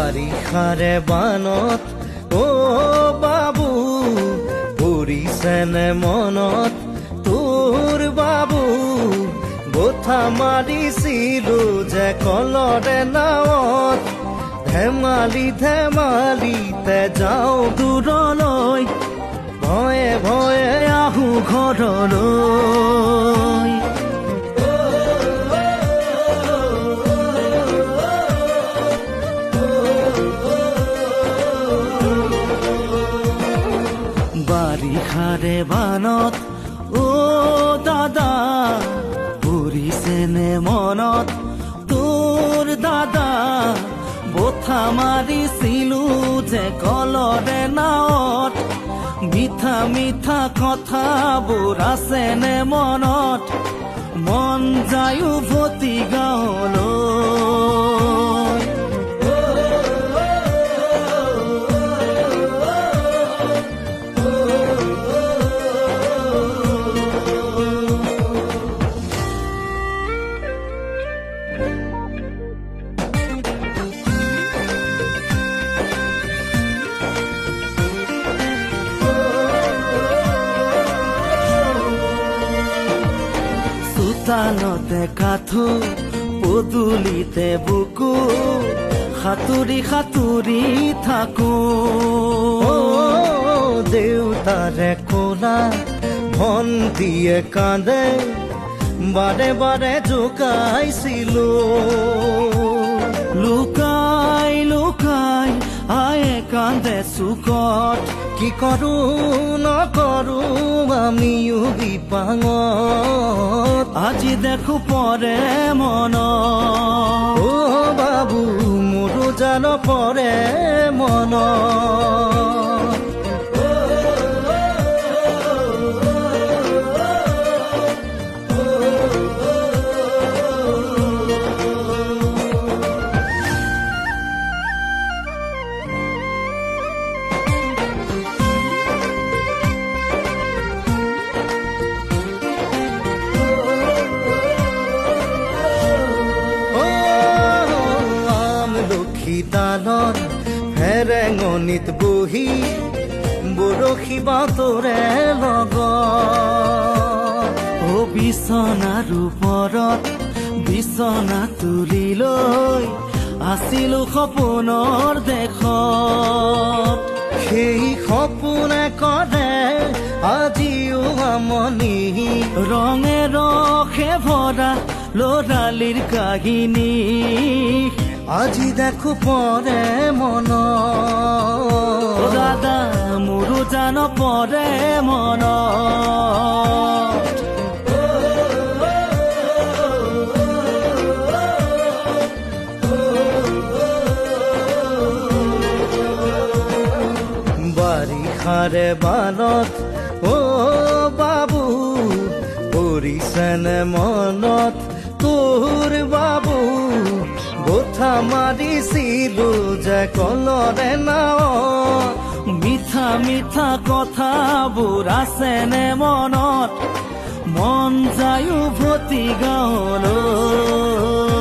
বাৰিষাৰে বানত বাবু পৰিছেনে মনত তোৰ বাবু গোঠা মাৰিছিলো যে কলৰে নাৱত ধেমালিতে যাওঁ দূৰলৈ ভয়ে ভয়ে আহোঁ ঘৰলৈ বাৰিষাৰে বানত দাদা পৰিছেনে মনত তোৰ দাদা বঠা মাৰিছিলো যে কলৰে নাৱত মিঠা মিঠা কথাবোৰ আছেনে মনত মন যায় উভতি গাঁৱলৈ চোতালতে কাঠো পদূলিতে বুকু সাঁতুৰি সাঁতুৰি থাকো দেউতাৰে কোলা ভণ্টিয়ে কান্দে বাৰে বাৰে জোকাইছিলো লুকাই লুকাই আয়ে কান্দে চুকত কি কৰো নকৰো আমিও বিপাঙত আজি দেখো পৰে মন বাবু মোৰো জান পৰে মন শীতালত ফেৰেঙনিত বহি বৰশী বাতৰে লগত বিচনাৰ ওপৰত বিচনা তুলি লৈ আছিলো সপোনৰ দেশত সেই সপোনে কৰে আজিও আমনি ৰঙে ৰসে ভৰা ল'ৰালিৰ কাহিনী আজি দেখো পৰে মন দাদা মোৰো জান পৰে মন বাৰিষাৰে বানত বাবু পৰিছেনে মনত তোৰ বাবু গোঠা মাৰিছিলো যে কলৰে নাৱত মিঠা মিঠা কথাবোৰ আছেনে মনত মন যায় উভতি গাঁৱলৈ